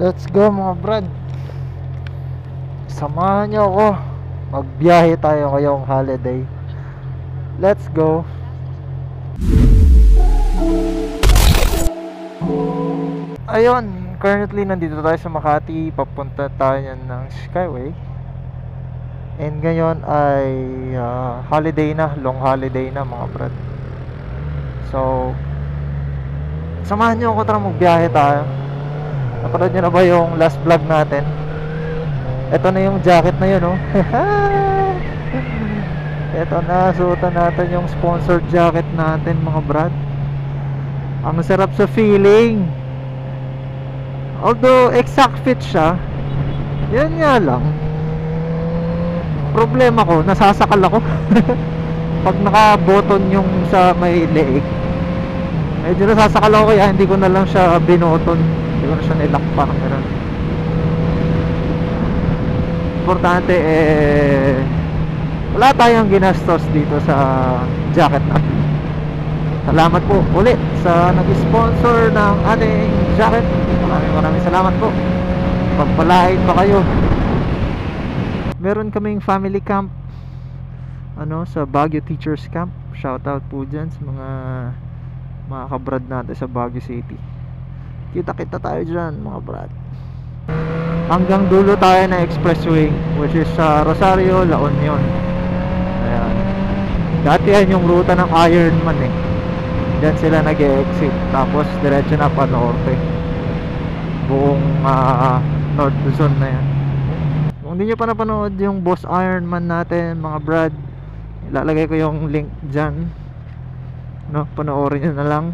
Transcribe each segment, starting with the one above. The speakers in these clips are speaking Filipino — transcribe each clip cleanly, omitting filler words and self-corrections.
Let's go mga brad. Samahan niyo ako. Magbiyahe tayo ngayong holiday. Let's go. Ayun, currently nandito tayo sa Makati. Papunta tayo ng Skyway. And ngayon ay holiday na, long holiday na mga brad. So, samahan niyo ako, tara magbiyahe tayo. Napanood niyo na ba yung last vlog natin? Ito na yung jacket na yun, oh. Ito na, suotan natin yung sponsored jacket natin mga brad. Ang sarap sa feeling. Although exact fit siya, yan nga lang, problema ko, nasasakal ako. Pag naka-button yung sa may leeg, medyo nasasakal ako, kaya hindi ko na lang siya binoton. Hindi ko na siya nilak, parang gano'n. Importante wala tayong ginastos dito sa jacket natin. Salamat po ulit sa nag-sponsor ng ating jacket. Maraming salamat po. Pagpalain pa kayo. Meron kaming family camp sa Baguio Teachers Camp. Shoutout po dyan sa mga kabrad natin sa Baguio City. Kita-kita tayo dyan mga brad. Hanggang dulo tayo na expressway, which is sa Rosario, La Union. Ayan. Dati yan yung ruta ng Ironman eh. Diyan sila nag-e-exit. Tapos diretso na pa norte. Buong North Luzon na yan. Kung hindi nyo pa napanood yung Boss Ironman natin mga brad, ilalagay ko yung link dyan. Panoorin nyo na lang.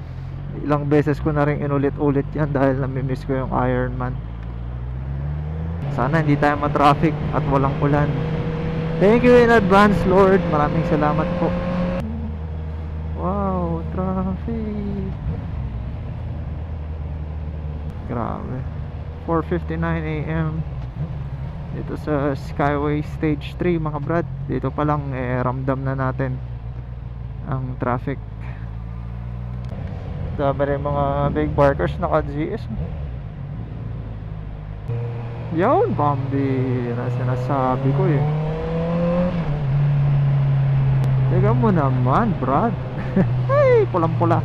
Ilang beses ko na rin inulit-ulit yan dahil namimiss ko yung Ironman. Sana hindi tayo ma-traffic at walang ulan. Thank you in advance, Lord. Maraming salamat po. Wow, traffic. Grabe. 4:59 AM dito sa Skyway Stage 3 mga brad. Dito pa lang ramdam na natin ang traffic. Dami rin mga big barkers naka-GS. Yun, pambira, sinasabi ko eh. Teka mo naman, brad. Hey, pulang-pula.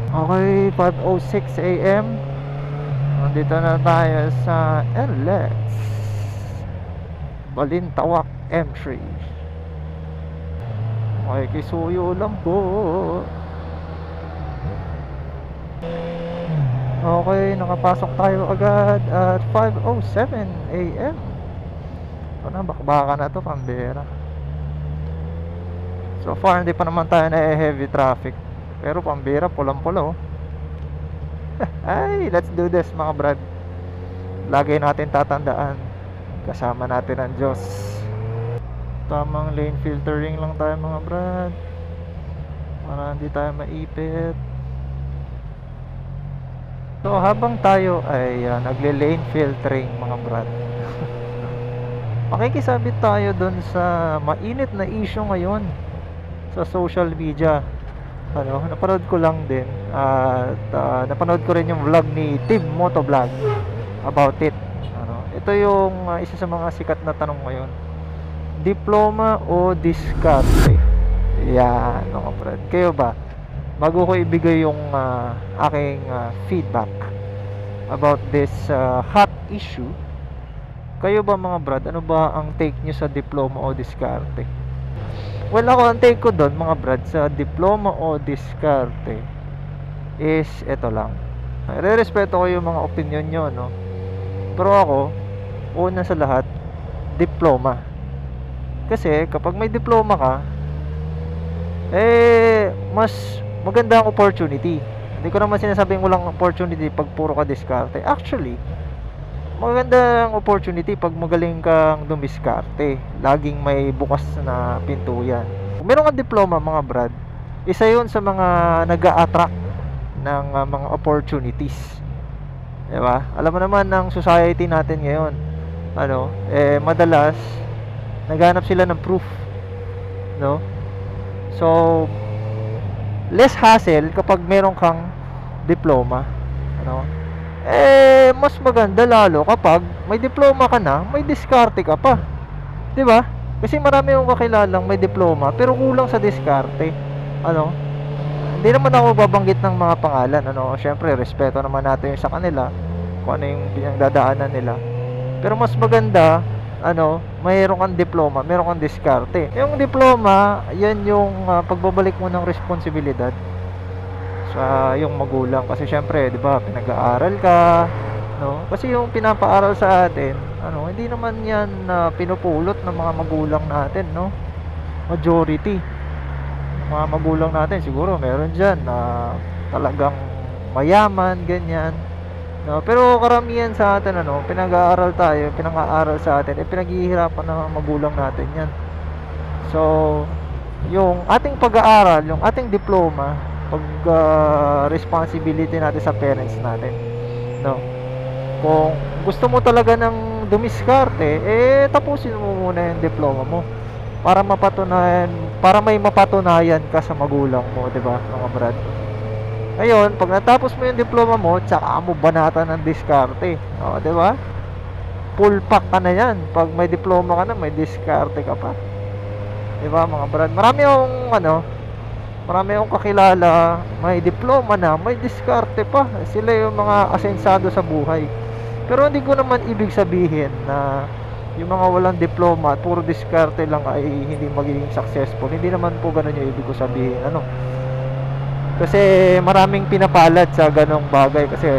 Okay, 5:06 AM. Nandito na tayo sa NLEX Balintawak M3. Okay, kisuyo lang po. Okay, nakapasok tayo agad at 5:07 AM. Ito na, bakbaka na to, pambera. So far, hindi pa naman tayo na heavy traffic. Pero pambera, pulang-pula oh. Ay, let's do this mga brad. Lagi natin tatandaan, kasama natin ang Diyos. Tamang lane filtering lang tayo mga brad, para hindi tayo maipit. So habang tayo ay nagle-lane filtering mga brad, makikisabit tayo dun sa mainit na issue ngayon sa social media. Napanood ko lang din at napanood ko rin yung vlog ni Team Motovlog about it. Ito yung isa sa mga sikat na tanong ngayon: diploma o diskarte? Yan mga brad. Kayo ba? Bago ko ibigay yung aking feedback about this hot issue, kayo ba mga brad, ano ba ang take nyo sa diploma o diskarte? Well, ako ang take ko doon mga brad sa diploma o diskarte is ito lang. Re-respeto ko yung mga opinion nyo, no? Pero ako, una sa lahat, diploma. Kasi kapag may diploma ka, mas maganda ang opportunity. Hindi ko naman sinasabing walang opportunity pag puro ka diskarte. Actually, maganda ang opportunity pag magaling kang dumiskarte. Laging may bukas na pinto yan. Kung meron kang diploma mga brad, isa yun sa mga nag-a-attract ng mga opportunities. Diba? Alam mo naman ng society natin ngayon, madalas naghanap sila ng proof, no? So less hassle kapag meron kang diploma. ano. Mas maganda lalo kapag may diploma ka na, may diskarte ka pa, 'di ba? Kasi marami akong kakilalang may diploma pero kulang sa diskarte. Ano? Hindi naman ako babanggit ng mga pangalan, ano. Syempre, respeto naman natin sa kanila kung ano yung pinagdadaanan nila. Pero mas maganda, ano, mayroon kang diploma, mayroon kang diskarte. Yung diploma, yan yung pagbabalik mo ng responsibilidad sa yung magulang kasi syempre, 'di ba, pinag-aaral ka, no? Kasi yung pinapaaral sa atin, ano, hindi naman 'yan pinupulot ng mga magulang natin, no? Majority mga magulang natin siguro meron diyan na talagang mayaman, ganyan, no? Pero karamihan sa atin, ano, pinag-aaral tayo, pinang-aaral sa atin, pinaghihirapan ng mga magulang natin 'yan. So, yung ating pag-aaral, yung ating diploma, responsibility natin sa parents natin, no? Kung gusto mo talaga ng dumiskarte, tapusin mo muna yung diploma mo para mapatunayan, para may mapatunayan ka sa magulang mo, 'di ba, mga brad? Ngayon, pag natapos mo yung diploma mo, tsaka mo banatan ng diskarte, 'di ba? Full pack ka na 'yan. Pag may diploma ka na, may diskarte ka pa, 'di ba, mga brad? Marami akong kakilala, may diploma na, may diskarte pa. Sila yung mga asensado sa buhay. Pero hindi ko naman ibig sabihin na yung mga walang diploma at puro diskarte lang ay hindi magiging successful. Hindi naman po ganun yung ibig ko sabihin, ano. Kasi maraming pinapalad sa ganong bagay. Kasi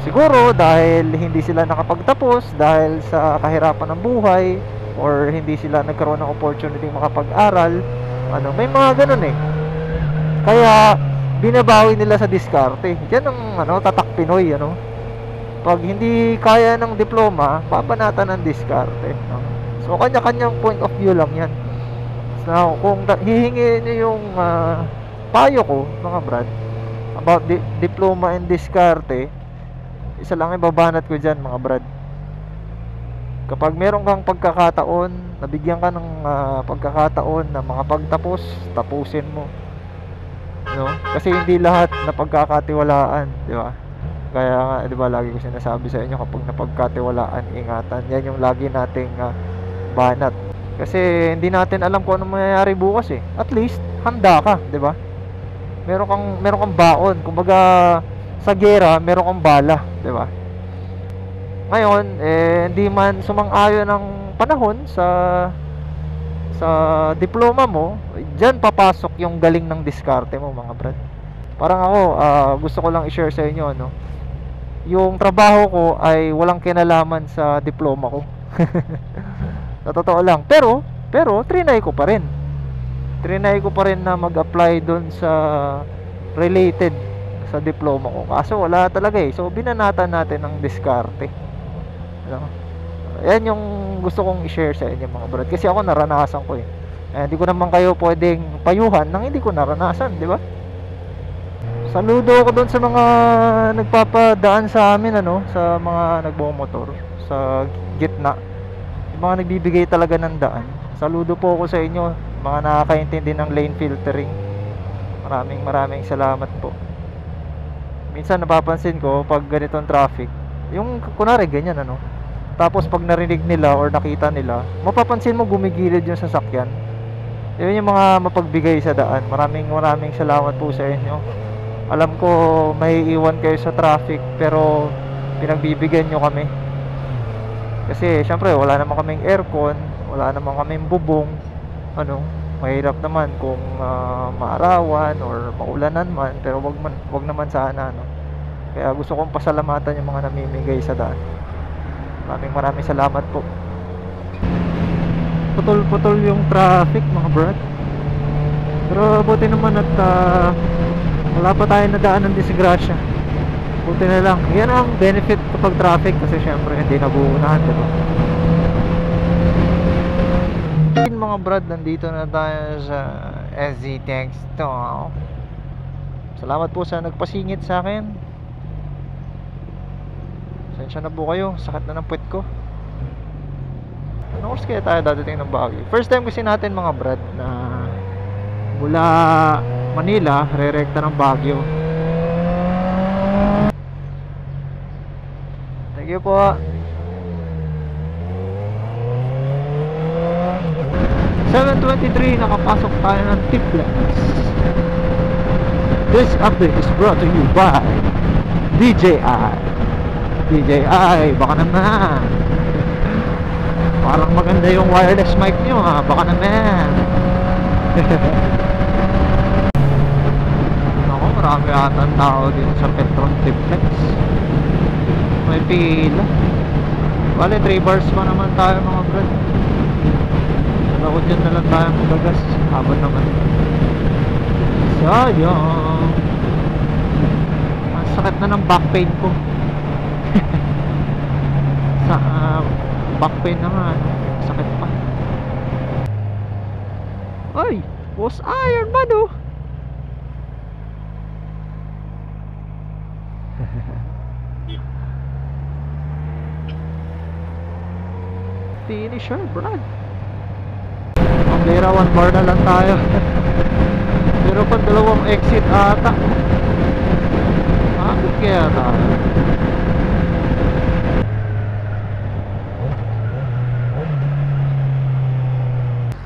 siguro dahil hindi sila nakapagtapos, dahil sa kahirapan ng buhay, or hindi sila nagkaroon ng opportunity makapag-aral, ano, may mga ganun eh. Kaya binabawi nila sa diskarte. Yan ang, ano, tatak Pinoy, ano. Pag hindi kaya ng diploma, babanatan ng diskarte, no? So kanya-kanyang point of view lang yan. So kung hihingin niyo yung payo ko, mga brad, about diploma and diskarte, isa lang ibabanat ko dyan, mga brad. Kapag meron kang pagkakataon, nabigyan ka ng pagkakataon na makapagtapos, tapusin mo, no? Kasi hindi lahat na pagkakatiwalaan, di ba? Kaya nga, di ba, lagi ko sinasabi sa inyo, kapag napagkatiwalaan, ingatan. Yan yung lagi nating banat. Kasi hindi natin alam kung ano mangyayari bukas eh. At least handa ka, di ba? Meron kang baon. Kumbaga sa gera, meron kang bala, di ba? Ngayon, hindi man sumang-ayon ng panahon sa diploma mo, diyan papasok yung galing ng diskarte mo, mga brad. Parang ako, gusto ko lang i-share sa inyo, no. Yung trabaho ko ay walang kinalaman sa diploma ko. Sa totoo lang. Pero trinay ko pa rin. Trinay ko pa rin na mag-apply doon sa related sa diploma ko. Kaso wala talaga eh. So binanatan natin ng diskarte. Ano? Yan yung gusto kong i-share sa inyo, mga brad. Kasi ako naranasan ko eh. Hindi ko naman kayo pwedeng payuhan nang hindi ko naranasan, di ba? Saludo ako doon sa mga nagpapadaan sa amin, ano, sa mga nagbomotor sa gitna. Yung mga nagbibigay talaga ng daan. Saludo po ako sa inyo, mga nakakaintindi ng lane filtering. Maraming salamat po. Minsan napapansin ko pag ganitong traffic, yung kunwari ganyan, ano. Tapos pag narinig nila or nakita nila, mapapansin mo gumigilid yung sasakyan. Yun yung mga mapagbigay sa daan. Maraming salamat po sa inyo. Alam ko may iwan kayo sa traffic, pero pinagbibigyan nyo kami. Kasi syempre wala naman kaming aircon, wala naman kaming bubong, ano, mahirap naman kung maarawan or maulanan man, pero wag naman sana, no. Kaya gusto kong pasalamatan yung mga namimigay sa daan. Maraming salamat po. Putol-putol yung traffic, mga brad. Pero buti naman at wala pa tayo nadaan ng disgrasya. Buti na lang. Yan ang benefit kapag traffic, kasi syempre hindi nabuunahan, diba? Mga brad, nandito na tayo sa SZ Texto. Salamat po sa nagpasingit sa akin. Sensya na po kayo, sakit na ng puwet ko. Ano oras kaya tayo dadating ng Baguio? First time kasi natin, mga brad, na mula Manila rerekta ng Baguio. Thank you po. 7:23, nakapasok tayo ng Tiplex. This update is brought to you by DJI. DJI, baka naman. Parang maganda yung wireless mic nyo ha, baka naman. Ako, marami ata ang tao dito sa Petron Tiplex. May pila. Bale, 3 bars pa naman tayo mga brad. Ako dyan na lang tayo magagas. Habang naman. Sayang. Ang sakit na ng back pain ko. Sa back pain na nga. Sakit pa. Ay! Was Iron Man oh! Finisher, Brad. Pambira, 1 bar na lang tayo. Pero pa 2 exit ata. Bakit kaya tayo?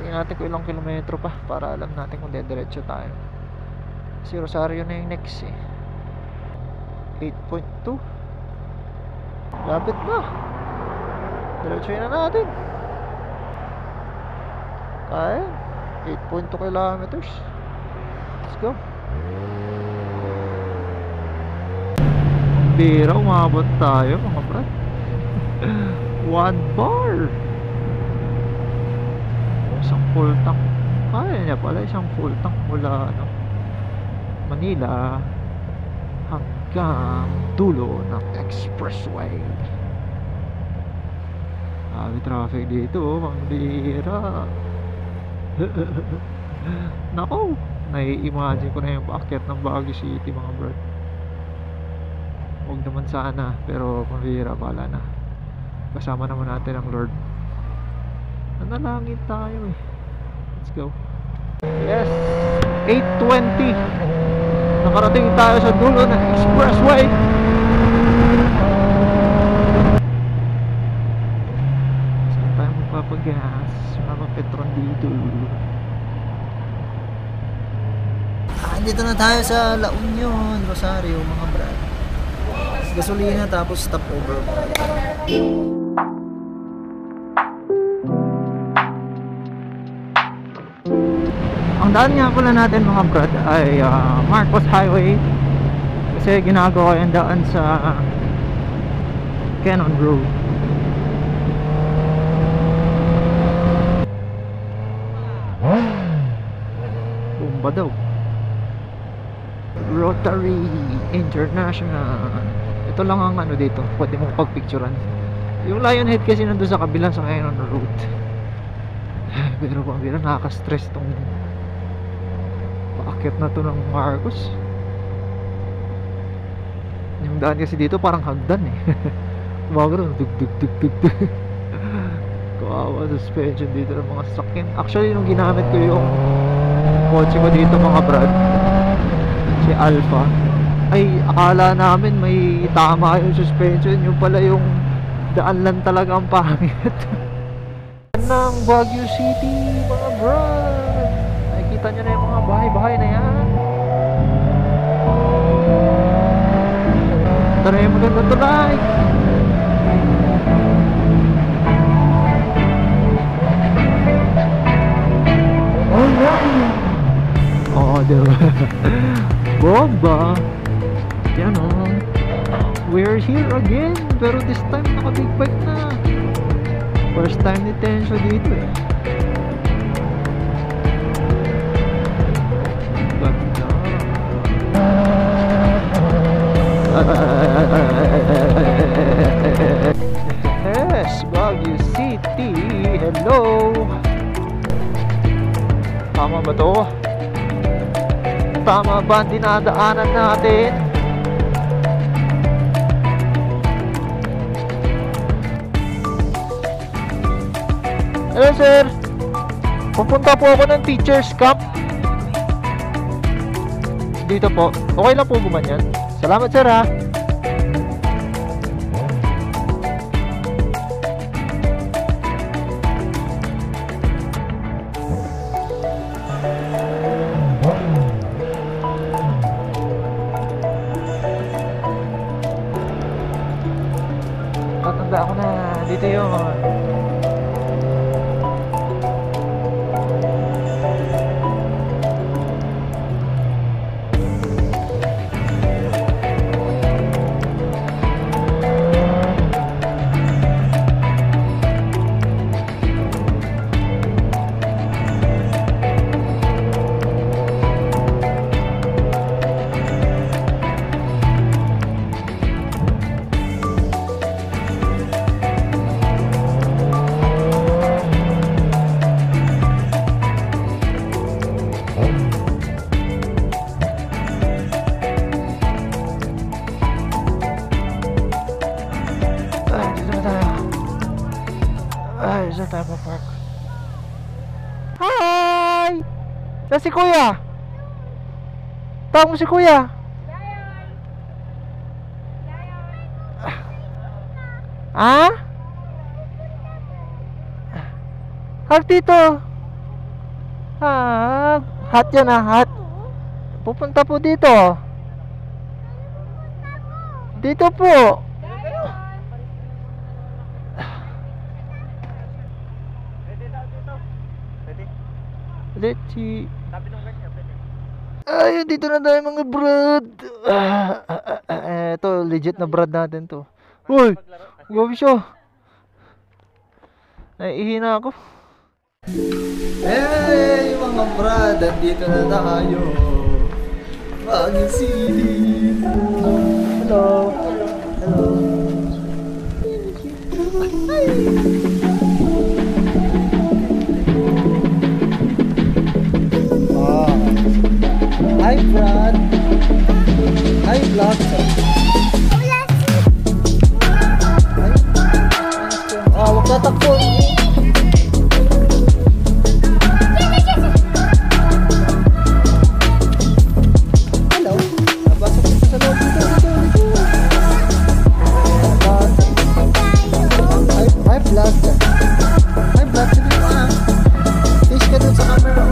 Tingnan natin kung ilang kilometro pa para alam natin kung dediretso tayo. Si Rosario na yung next eh. 8.2. Lapit na. Diretsuhin na natin. Kaya 8.2 kilometers. Let's go. Bira, umabot tayo mga brad. 1 bar. Isang full tank. Kaya niya pala isang full tank mula Manila hanggang dulo ng expressway. May traffic dito, pambira. Nako, nai-imagine ko na yung paakyat ng Baguio City mga brad. Huwag naman sana, pero pambira, pala na. Kasama naman natin ang Lord. Nanalangin tayo eh. Let's go. Yes, 8:20. Nakarating tayo sa dulo ng expressway. Papagas, Petron dito. Dito na tayo sa La Union, Rosario mga brad. Gasolina tapos stopover. Ang daan nga pala natin mga brad ay Marcos Highway. Kasi ginagawa yung daan sa Cannon Road. Bomba daw. Rotary International. Ito lang ang dito, pwede mong pagpicturan. Yung Lionhead kasi nandun sa kabilang sa Cannon Road. Pero pang bira, nakaka-stress tong paakyat na to ng Marcos. Yung daan kasi dito parang hagdan eh. Kumagano, dug. Kawawa suspension dito ng mga sasakyan. Actually nung ginamit ko yung kotse ko dito mga brad, si Alpha, ay akala namin may tama yung suspension, yung pala yung daan lang talaga ang pangit. Ng Baguio City mga brad, nakikita nyo na yung mga bahay-bahay na yan. Tara yung maganda tulay. Oh, diba? Bomba. Yan o. We're here again. Pero this time naka big bike na. First time ni Tensho dito eh. Ganda. Yes, Baguio City. Hello. Tama ba to? Tama ba ang dinadaanan natin? Hello sir, pupunta po ako ng teacher's camp dito po. Okay lang po gumanyan. Salamat sir ha. handa ako na. Dito yun. Saan tayo pa-park? Hi! Yan si Kuya! Tawag mo si Kuya! Ah? Hag dito! Ah, hot yan ah, hot! Pupunta po dito! Dito po! Let's ay, dito na tayo mga brad. Ito, legit na brad natin to. Uy, gabi siya. Naiihina ako. Hey mga brad, andito na tayo. Bagong silid. Hello. Hello. Hi Brad. Hi vlog. Hi. Wag tatakbo. Hello. Pasok dito sa loob. Dito. Hi vlog. Hi vlog. Sige na. Face ka dun sa camera.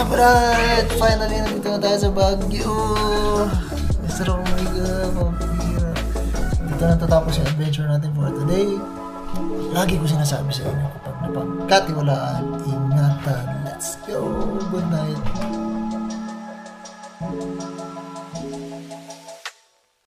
Brad, finally nandito na tayo sa Baguio. Mr. Omega, Vampira. Dito na tatapos yung adventure natin for today. Lagi ko sinasabi sa inyo kapag napagkatiwalaan, ingatan. Let's go. Good night.